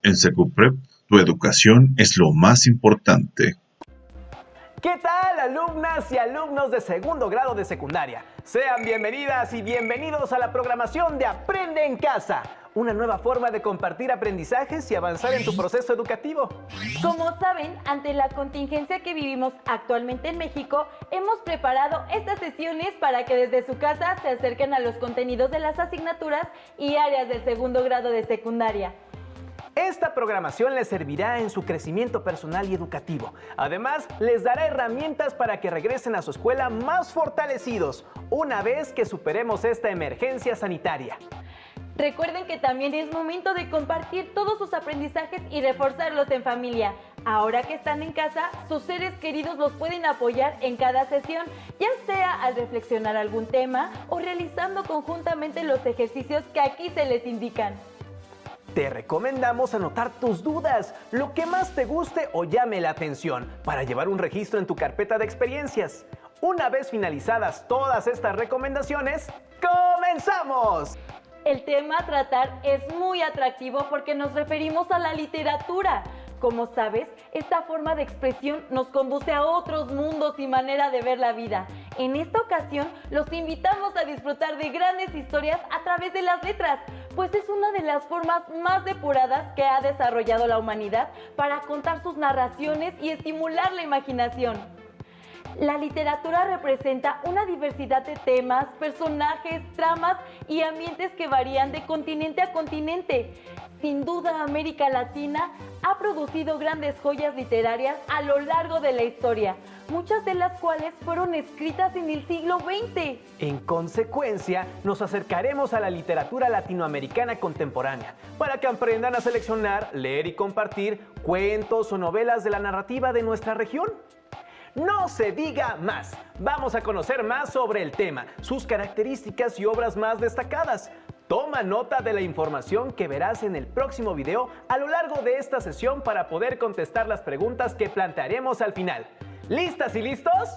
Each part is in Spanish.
En Secuprep, tu educación es lo más importante. ¿Qué tal, alumnas y alumnos de segundo grado de secundaria? Sean bienvenidas y bienvenidos a la programación de Aprende en Casa, una nueva forma de compartir aprendizajes y avanzar en tu proceso educativo. Como saben, ante la contingencia que vivimos actualmente en México, hemos preparado estas sesiones para que desde su casa se acerquen a los contenidos de las asignaturas y áreas del segundo grado de secundaria. Esta programación les servirá en su crecimiento personal y educativo. Además, les dará herramientas para que regresen a su escuela más fortalecidos, una vez que superemos esta emergencia sanitaria. Recuerden que también es momento de compartir todos sus aprendizajes y reforzarlos en familia. Ahora que están en casa, sus seres queridos los pueden apoyar en cada sesión, ya sea al reflexionar algún tema o realizando conjuntamente los ejercicios que aquí se les indican. Te recomendamos anotar tus dudas, lo que más te guste o llame la atención, para llevar un registro en tu carpeta de experiencias. Una vez finalizadas todas estas recomendaciones, ¡comenzamos! El tema a tratar es muy atractivo porque nos referimos a la literatura. Como sabes, esta forma de expresión nos conduce a otros mundos y manera de ver la vida. En esta ocasión, los invitamos a disfrutar de grandes historias a través de las letras, pues es una de las formas más depuradas que ha desarrollado la humanidad para contar sus narraciones y estimular la imaginación. La literatura representa una diversidad de temas, personajes, tramas y ambientes que varían de continente a continente. Sin duda, América Latina ha producido grandes joyas literarias a lo largo de la historia, muchas de las cuales fueron escritas en el siglo XX. En consecuencia, nos acercaremos a la literatura latinoamericana contemporánea, para que aprendan a seleccionar, leer y compartir cuentos o novelas de la narrativa de nuestra región. No se diga más, vamos a conocer más sobre el tema, sus características y obras más destacadas. Toma nota de la información que verás en el próximo video a lo largo de esta sesión para poder contestar las preguntas que plantearemos al final. ¿Listas y listos?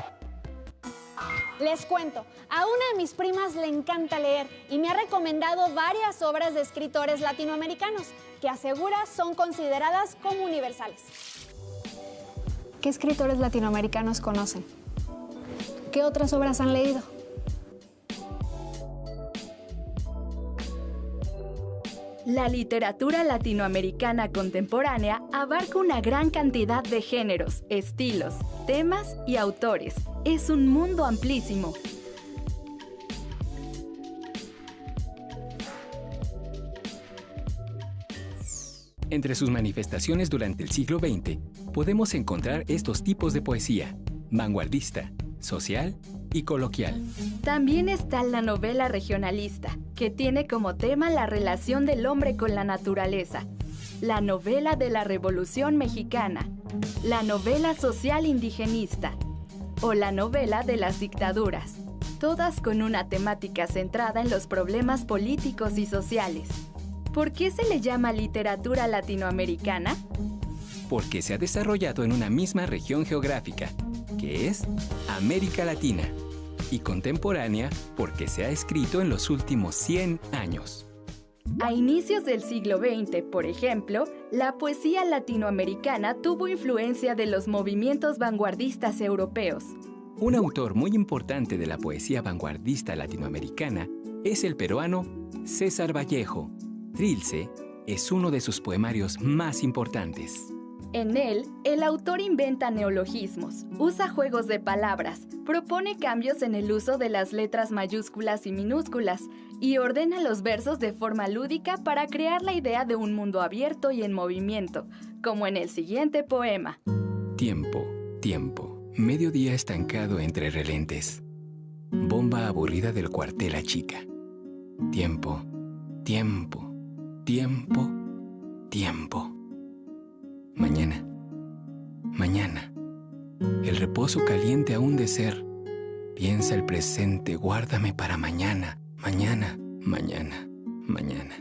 Les cuento, a una de mis primas le encanta leer y me ha recomendado varias obras de escritores latinoamericanos que asegura son consideradas como universales. ¿Qué escritores latinoamericanos conocen? ¿Qué otras obras han leído? La literatura latinoamericana contemporánea abarca una gran cantidad de géneros, estilos, temas y autores. Es un mundo amplísimo. Entre sus manifestaciones durante el siglo XX, podemos encontrar estos tipos de poesía: vanguardista, social y coloquial. También está la novela regionalista, que tiene como tema la relación del hombre con la naturaleza, la novela de la Revolución Mexicana, la novela social indigenista o la novela de las dictaduras, todas con una temática centrada en los problemas políticos y sociales. ¿Por qué se le llama literatura latinoamericana? Porque se ha desarrollado en una misma región geográfica, que es América Latina, y contemporánea porque se ha escrito en los últimos 100 años. A inicios del siglo XX, por ejemplo, la poesía latinoamericana tuvo influencia de los movimientos vanguardistas europeos. Un autor muy importante de la poesía vanguardista latinoamericana es el peruano César Vallejo. Trilce es uno de sus poemarios más importantes. En él, el autor inventa neologismos, usa juegos de palabras, propone cambios en el uso de las letras mayúsculas y minúsculas y ordena los versos de forma lúdica para crear la idea de un mundo abierto y en movimiento, como en el siguiente poema. Tiempo, tiempo, mediodía estancado entre relentes. Bomba aburrida del cuartel a chica. Tiempo, tiempo, tiempo, tiempo. Mañana, mañana, el reposo caliente aún de ser. Piensa el presente, guárdame para mañana, mañana, mañana, mañana.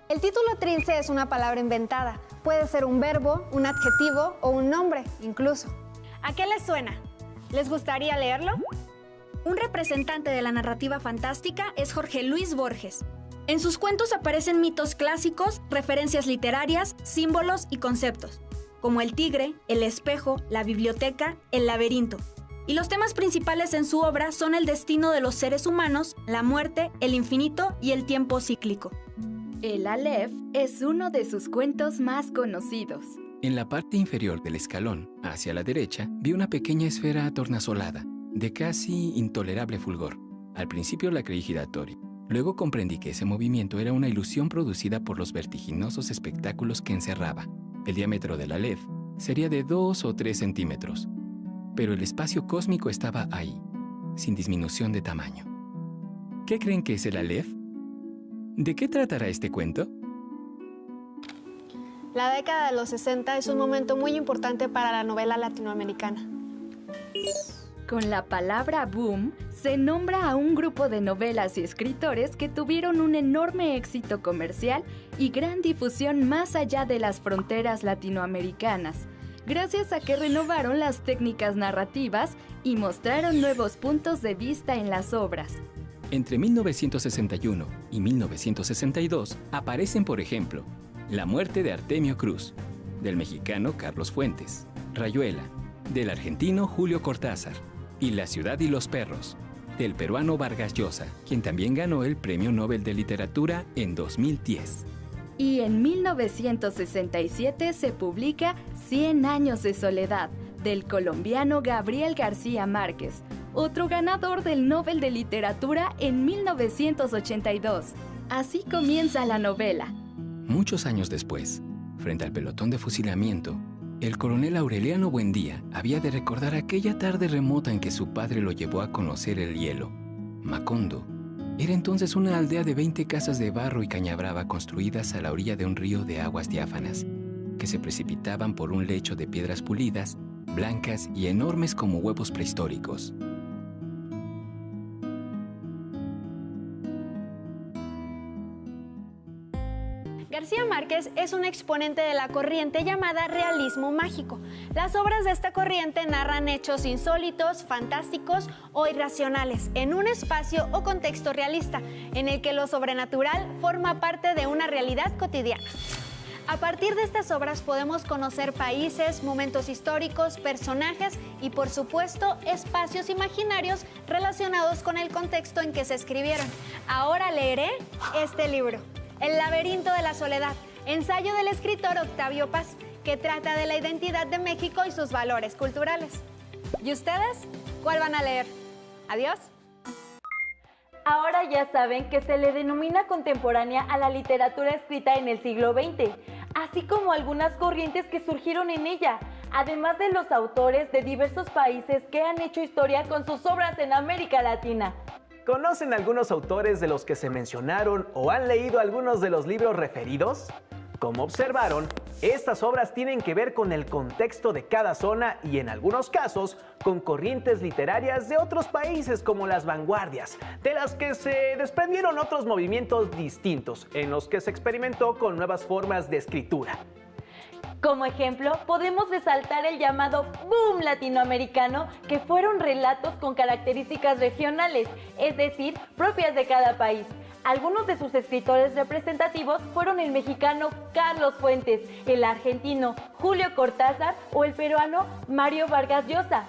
El título Trilce es una palabra inventada. Puede ser un verbo, un adjetivo o un nombre, incluso. ¿A qué les suena? ¿Les gustaría leerlo? Un representante de la narrativa fantástica es Jorge Luis Borges. En sus cuentos aparecen mitos clásicos, referencias literarias, símbolos y conceptos, como el tigre, el espejo, la biblioteca, el laberinto. Y los temas principales en su obra son el destino de los seres humanos, la muerte, el infinito y el tiempo cíclico. El Aleph es uno de sus cuentos más conocidos. En la parte inferior del escalón, hacia la derecha, vi una pequeña esfera atornasolada, de casi intolerable fulgor. Al principio la creí giratoria. Luego comprendí que ese movimiento era una ilusión producida por los vertiginosos espectáculos que encerraba. El diámetro del Aleph sería de 2 o 3 centímetros. Pero el espacio cósmico estaba ahí, sin disminución de tamaño. ¿Qué creen que es el Aleph? ¿De qué tratará este cuento? La década de los 60 es un momento muy importante para la novela latinoamericana. Con la palabra boom, se nombra a un grupo de novelas y escritores que tuvieron un enorme éxito comercial y gran difusión más allá de las fronteras latinoamericanas, gracias a que renovaron las técnicas narrativas y mostraron nuevos puntos de vista en las obras. Entre 1961 y 1962 aparecen, por ejemplo, La muerte de Artemio Cruz, del mexicano Carlos Fuentes, Rayuela, del argentino Julio Cortázar, y La ciudad y los perros, del peruano Vargas Llosa, quien también ganó el Premio Nobel de Literatura en 2010. Y en 1967 se publica 100 años de soledad, del colombiano Gabriel García Márquez, otro ganador del Nobel de Literatura en 1982. Así comienza la novela. Muchos años después, frente al pelotón de fusilamiento, el coronel Aureliano Buendía había de recordar aquella tarde remota en que su padre lo llevó a conocer el hielo. Macondo era entonces una aldea de 20 casas de barro y caña brava construidas a la orilla de un río de aguas diáfanas, que se precipitaban por un lecho de piedras pulidas, blancas y enormes como huevos prehistóricos. García Márquez es un exponente de la corriente llamada realismo mágico. Las obras de esta corriente narran hechos insólitos, fantásticos o irracionales en un espacio o contexto realista, en el que lo sobrenatural forma parte de una realidad cotidiana. A partir de estas obras podemos conocer países, momentos históricos, personajes y, por supuesto, espacios imaginarios relacionados con el contexto en que se escribieron. Ahora leeré este libro, El laberinto de la soledad, ensayo del escritor Octavio Paz, que trata de la identidad de México y sus valores culturales. ¿Y ustedes? ¿Cuál van a leer? Adiós. Ahora ya saben que se le denomina contemporánea a la literatura escrita en el siglo XX, así como algunas corrientes que surgieron en ella, además de los autores de diversos países que han hecho historia con sus obras en América Latina. ¿Conocen algunos autores de los que se mencionaron o han leído algunos de los libros referidos? Como observaron, estas obras tienen que ver con el contexto de cada zona y en algunos casos con corrientes literarias de otros países como las vanguardias, de las que se desprendieron otros movimientos distintos en los que se experimentó con nuevas formas de escritura. Como ejemplo, podemos resaltar el llamado boom latinoamericano, que fueron relatos con características regionales, es decir, propias de cada país. Algunos de sus escritores representativos fueron el mexicano Carlos Fuentes, el argentino Julio Cortázar o el peruano Mario Vargas Llosa.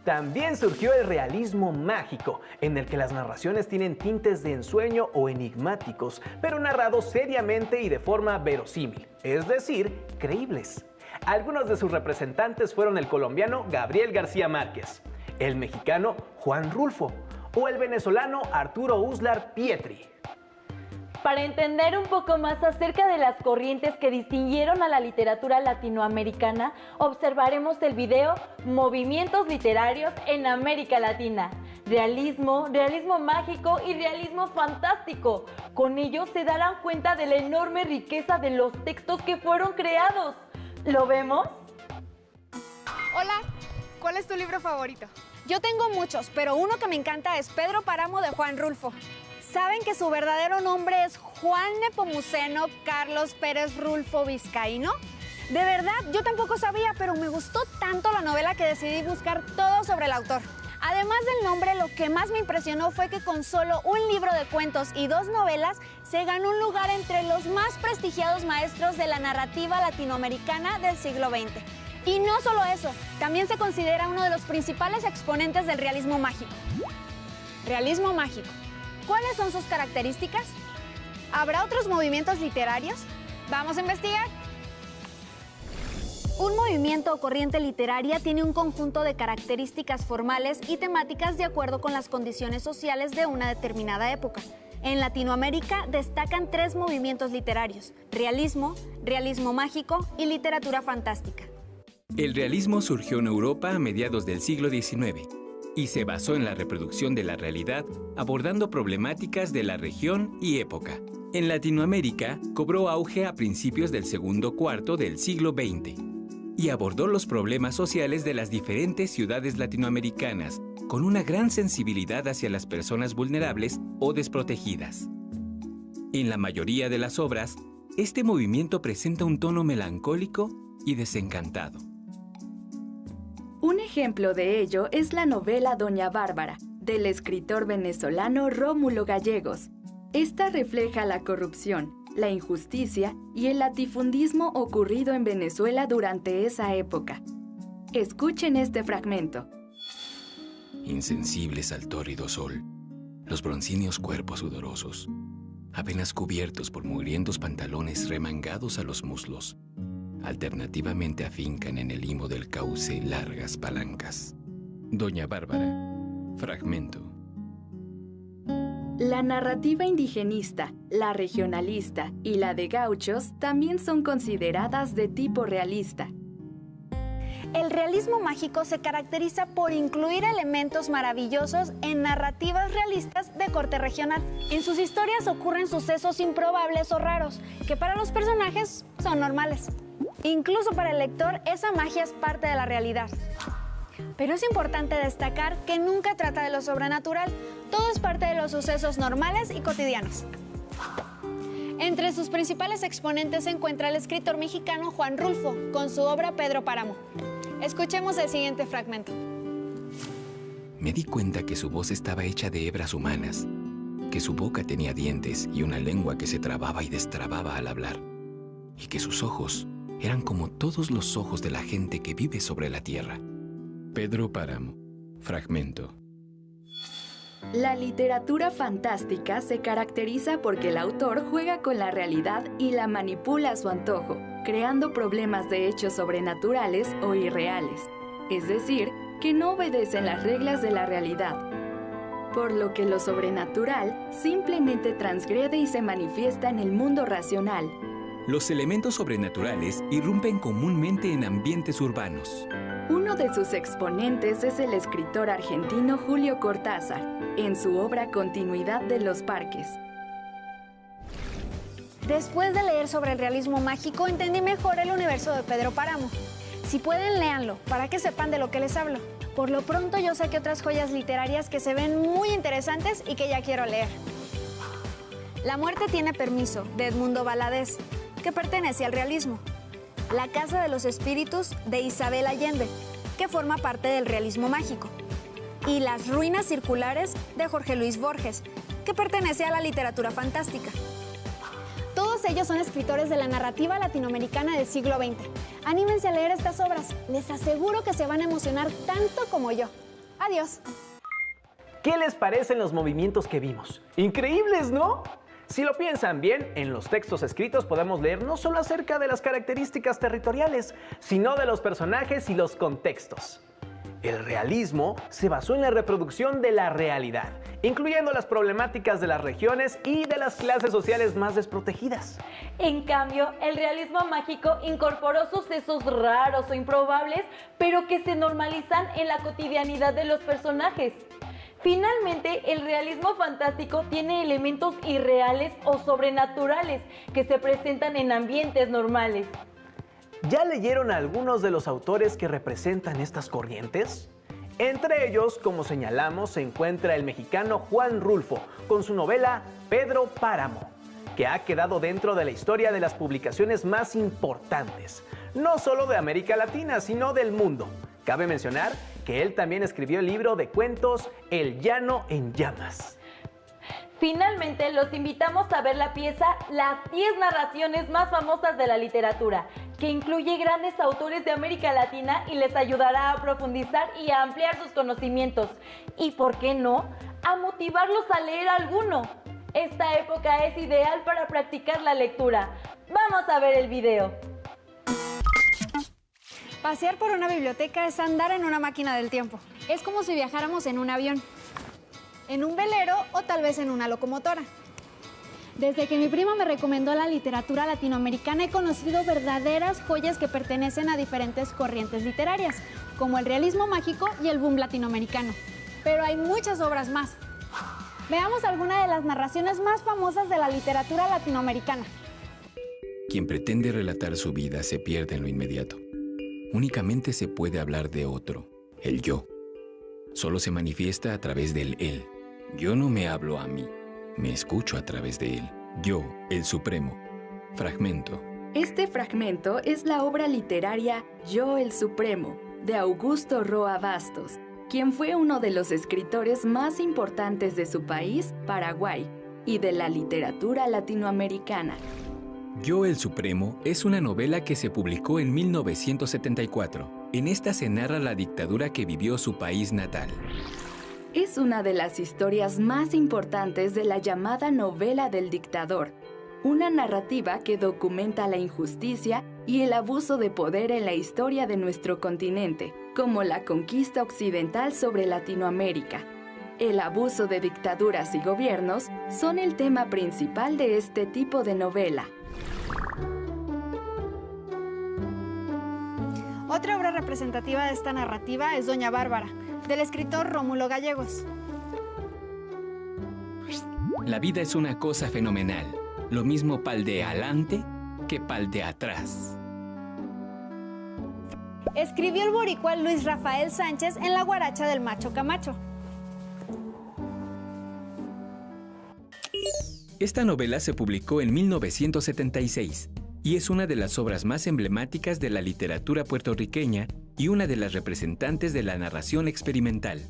También surgió el realismo mágico, en el que las narraciones tienen tintes de ensueño o enigmáticos, pero narrados seriamente y de forma verosímil, es decir, creíbles. Algunos de sus representantes fueron el colombiano Gabriel García Márquez, el mexicano Juan Rulfo o el venezolano Arturo Uslar Pietri. Para entender un poco más acerca de las corrientes que distinguieron a la literatura latinoamericana, observaremos el video Movimientos literarios en América Latina. Realismo, realismo mágico y realismo fantástico. Con ello se darán cuenta de la enorme riqueza de los textos que fueron creados. ¿Lo vemos? Hola, ¿cuál es tu libro favorito? Yo tengo muchos, pero uno que me encanta es Pedro Páramo de Juan Rulfo. ¿Saben que su verdadero nombre es Juan Nepomuceno Carlos Pérez Rulfo Vizcaíno? De verdad, yo tampoco sabía, pero me gustó tanto la novela que decidí buscar todo sobre el autor. Además del nombre, lo que más me impresionó fue que con solo un libro de cuentos y 2 novelas, se ganó un lugar entre los más prestigiados maestros de la narrativa latinoamericana del siglo XX. Y no solo eso, también se considera uno de los principales exponentes del realismo mágico. Realismo mágico. ¿Cuáles son sus características? ¿Habrá otros movimientos literarios? ¡Vamos a investigar! Un movimiento o corriente literaria tiene un conjunto de características formales y temáticas de acuerdo con las condiciones sociales de una determinada época. En Latinoamérica destacan 3 movimientos literarios: realismo, realismo mágico y literatura fantástica. El realismo surgió en Europa a mediados del siglo XIX y se basó en la reproducción de la realidad, abordando problemáticas de la región y época. En Latinoamérica cobró auge a principios del segundo cuarto del siglo XX y abordó los problemas sociales de las diferentes ciudades latinoamericanas con una gran sensibilidad hacia las personas vulnerables o desprotegidas. En la mayoría de las obras, este movimiento presenta un tono melancólico y desencantado. Un ejemplo de ello es la novela Doña Bárbara, del escritor venezolano Rómulo Gallegos. Esta refleja la corrupción, la injusticia y el latifundismo ocurrido en Venezuela durante esa época. Escuchen este fragmento. Insensibles al tórrido sol, los broncíneos cuerpos sudorosos, apenas cubiertos por mugrientos pantalones remangados a los muslos, alternativamente afincan en el limo del cauce largas palancas. Doña Bárbara, fragmento. La narrativa indigenista, la regionalista y la de gauchos también son consideradas de tipo realista. El realismo mágico se caracteriza por incluir elementos maravillosos en narrativas realistas de corte regional. En sus historias ocurren sucesos improbables o raros, que para los personajes son normales. Incluso para el lector, esa magia es parte de la realidad. Pero es importante destacar que nunca trata de lo sobrenatural, todo es parte de los sucesos normales y cotidianos. Entre sus principales exponentes se encuentra el escritor mexicano Juan Rulfo, con su obra Pedro Páramo. Escuchemos el siguiente fragmento. Me di cuenta que su voz estaba hecha de hebras humanas, que su boca tenía dientes y una lengua que se trababa y destrababa al hablar, y que sus ojos eran como todos los ojos de la gente que vive sobre la tierra. Pedro Páramo, fragmento. La literatura fantástica se caracteriza porque el autor juega con la realidad y la manipula a su antojo, creando problemas de hechos sobrenaturales o irreales, es decir, que no obedecen las reglas de la realidad, por lo que lo sobrenatural simplemente transgrede y se manifiesta en el mundo racional. Los elementos sobrenaturales irrumpen comúnmente en ambientes urbanos. Uno de sus exponentes es el escritor argentino Julio Cortázar, en su obra Continuidad de los Parques. Después de leer sobre el realismo mágico, entendí mejor el universo de Pedro Páramo. Si pueden, léanlo, para que sepan de lo que les hablo. Por lo pronto, yo saqué otras joyas literarias que se ven muy interesantes y que ya quiero leer. La muerte tiene permiso, de Edmundo Valadez, que pertenece al realismo. La Casa de los Espíritus, de Isabel Allende, que forma parte del realismo mágico. Y Las Ruinas Circulares, de Jorge Luis Borges, que pertenece a la literatura fantástica. Todos ellos son escritores de la narrativa latinoamericana del siglo XX. Anímense a leer estas obras. Les aseguro que se van a emocionar tanto como yo. Adiós. ¿Qué les parecen los movimientos que vimos? ¡Increíbles!, ¿no? Si lo piensan bien, en los textos escritos podemos leer no solo acerca de las características territoriales, sino de los personajes y los contextos. El realismo se basó en la reproducción de la realidad, incluyendo las problemáticas de las regiones y de las clases sociales más desprotegidas. En cambio, el realismo mágico incorporó sucesos raros o improbables, pero que se normalizan en la cotidianidad de los personajes. Finalmente, el realismo fantástico tiene elementos irreales o sobrenaturales que se presentan en ambientes normales. ¿Ya leyeron a algunos de los autores que representan estas corrientes? Entre ellos, como señalamos, se encuentra el mexicano Juan Rulfo, con su novela Pedro Páramo, que ha quedado dentro de la historia de las publicaciones más importantes, no solo de América Latina, sino del mundo, Cabe mencionar que él también escribió el libro de cuentos El Llano en Llamas. Finalmente, los invitamos a ver la pieza Las 10 narraciones más famosas de la literatura, que incluye grandes autores de América Latina y les ayudará a profundizar y a ampliar sus conocimientos. Y, ¿por qué no?, a motivarlos a leer alguno. Esta época es ideal para practicar la lectura. Vamos a ver el video. Pasear por una biblioteca es andar en una máquina del tiempo. Es como si viajáramos en un avión, en un velero o tal vez en una locomotora. Desde que mi prima me recomendó la literatura latinoamericana he conocido verdaderas joyas que pertenecen a diferentes corrientes literarias, como el realismo mágico y el boom latinoamericano. Pero hay muchas obras más. Veamos algunas de las narraciones más famosas de la literatura latinoamericana. Quien pretende relatar su vida se pierde en lo inmediato. Únicamente se puede hablar de otro, el yo. Solo se manifiesta a través del él. Yo no me hablo a mí, me escucho a través de él. Yo, el Supremo. Fragmento. Este fragmento es la obra literaria Yo, el Supremo, de Augusto Roa Bastos, quien fue uno de los escritores más importantes de su país, Paraguay, y de la literatura latinoamericana. Yo, el Supremo es una novela que se publicó en 1974. En esta se narra la dictadura que vivió su país natal. Es una de las historias más importantes de la llamada novela del dictador, una narrativa que documenta la injusticia y el abuso de poder en la historia de nuestro continente, como la conquista occidental sobre Latinoamérica. El abuso de dictaduras y gobiernos son el tema principal de este tipo de novela. Otra obra representativa de esta narrativa es Doña Bárbara, del escritor Rómulo Gallegos. La vida es una cosa fenomenal, lo mismo pal de adelante que pal de atrás. Escribió el boricua Luis Rafael Sánchez en La Guaracha del Macho Camacho. Esta novela se publicó en 1976 y es una de las obras más emblemáticas de la literatura puertorriqueña y una de las representantes de la narración experimental.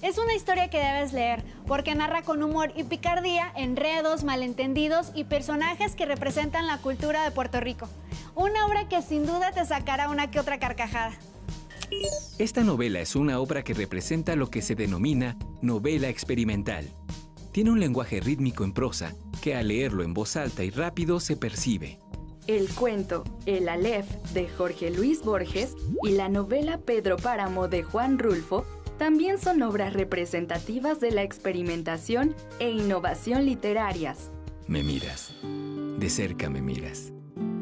Es una historia que debes leer, porque narra con humor y picardía enredos, malentendidos y personajes que representan la cultura de Puerto Rico. Una obra que sin duda te sacará una que otra carcajada. Esta novela es una obra que representa lo que se denomina novela experimental. Tiene un lenguaje rítmico en prosa que al leerlo en voz alta y rápido se percibe. El cuento El Aleph de Jorge Luis Borges y la novela Pedro Páramo de Juan Rulfo también son obras representativas de la experimentación e innovación literarias. Me miras. De cerca me miras.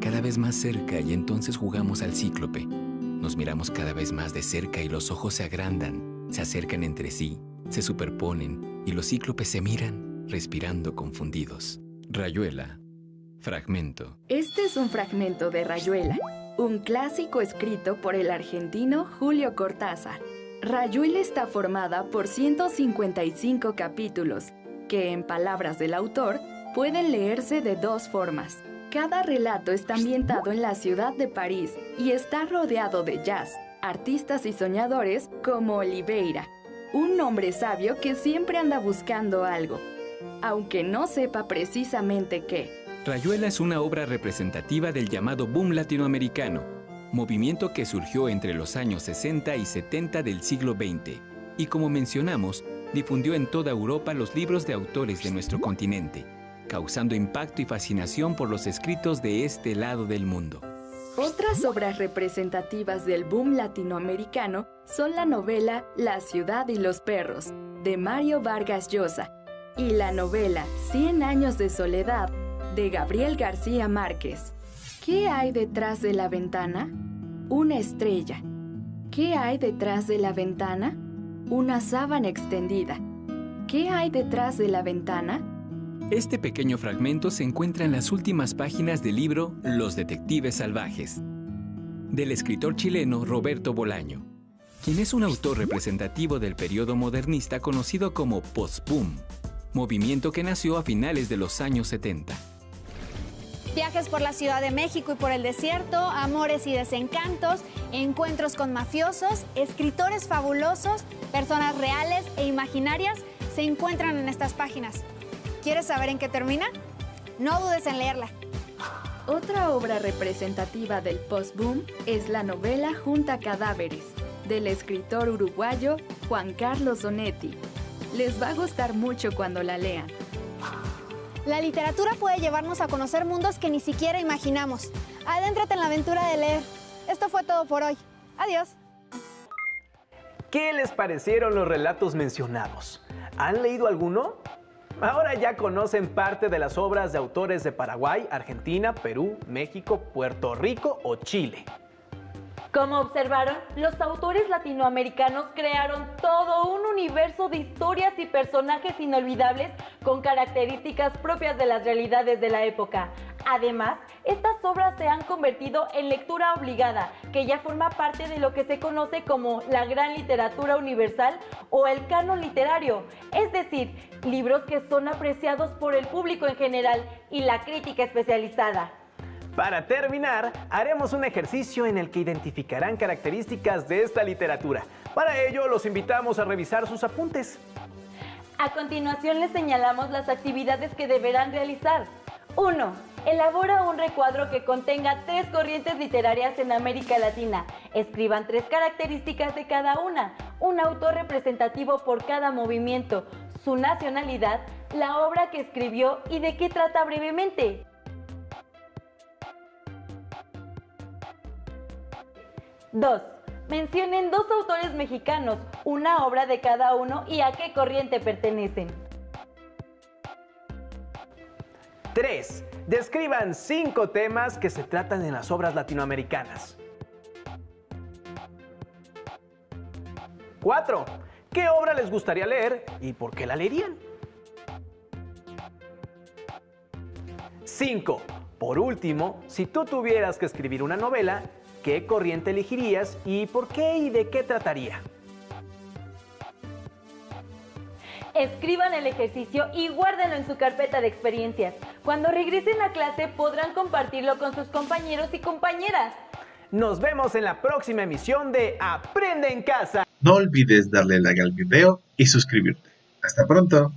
Cada vez más cerca y entonces jugamos al cíclope. Nos miramos cada vez más de cerca y los ojos se agrandan, se acercan entre sí, se superponen y los cíclopes se miran, respirando confundidos. Rayuela. Fragmento. Este es un fragmento de Rayuela, un clásico escrito por el argentino Julio Cortázar. Rayuela está formada por 155 capítulos, que en palabras del autor pueden leerse de dos formas. Cada relato está ambientado en la ciudad de París y está rodeado de jazz, artistas y soñadores como Oliveira, un hombre sabio que siempre anda buscando algo, aunque no sepa precisamente qué. Rayuela es una obra representativa del llamado boom latinoamericano, movimiento que surgió entre los años 60 y 70 del siglo XX, y como mencionamos, difundió en toda Europa los libros de autores de nuestro continente, causando impacto y fascinación por los escritos de este lado del mundo. Otras obras representativas del boom latinoamericano son la novela La ciudad y los perros, de Mario Vargas Llosa, y la novela 100 años de soledad, de Gabriel García Márquez. ¿Qué hay detrás de la ventana? Una estrella. ¿Qué hay detrás de la ventana? Una sábana extendida. ¿Qué hay detrás de la ventana? Este pequeño fragmento se encuentra en las últimas páginas del libro Los detectives salvajes, del escritor chileno Roberto Bolaño, quien es un autor representativo del periodo modernista conocido como post-boom, movimiento que nació a finales de los años 70. Viajes por la Ciudad de México y por el desierto, amores y desencantos, encuentros con mafiosos, escritores fabulosos, personas reales e imaginarias se encuentran en estas páginas. ¿Quieres saber en qué termina? No dudes en leerla. Otra obra representativa del post-boom es la novela Junta Cadáveres, del escritor uruguayo Juan Carlos Onetti. Les va a gustar mucho cuando la lean. La literatura puede llevarnos a conocer mundos que ni siquiera imaginamos. Adéntrate en la aventura de leer. Esto fue todo por hoy. Adiós. ¿Qué les parecieron los relatos mencionados? ¿Han leído alguno? Ahora ya conocen parte de las obras de autores de Paraguay, Argentina, Perú, México, Puerto Rico o Chile. Como observaron, los autores latinoamericanos crearon todo un universo de historias y personajes inolvidables con características propias de las realidades de la época. Además, estas obras se han convertido en lectura obligada, que ya forma parte de lo que se conoce como la gran literatura universal o el canon literario, es decir, libros que son apreciados por el público en general y la crítica especializada. Para terminar, haremos un ejercicio en el que identificarán características de esta literatura. Para ello, los invitamos a revisar sus apuntes. A continuación, les señalamos las actividades que deberán realizar. 1. Elabora un recuadro que contenga 3 corrientes literarias en América Latina. Escriban 3 características de cada una, un autor representativo por cada movimiento, su nacionalidad, la obra que escribió y de qué trata brevemente. 2. Mencionen 2 autores mexicanos, una obra de cada uno y a qué corriente pertenecen. 3. Describan 5 temas que se tratan en las obras latinoamericanas. 4. ¿Qué obra les gustaría leer y por qué la leerían? 5. Por último, si tú tuvieras que escribir una novela, ¿qué corriente elegirías y por qué y de qué trataría? Escriban el ejercicio y guárdenlo en su carpeta de experiencias. Cuando regresen a clase podrán compartirlo con sus compañeros y compañeras. Nos vemos en la próxima emisión de Aprende en Casa. No olvides darle like al video y suscribirte. ¡Hasta pronto!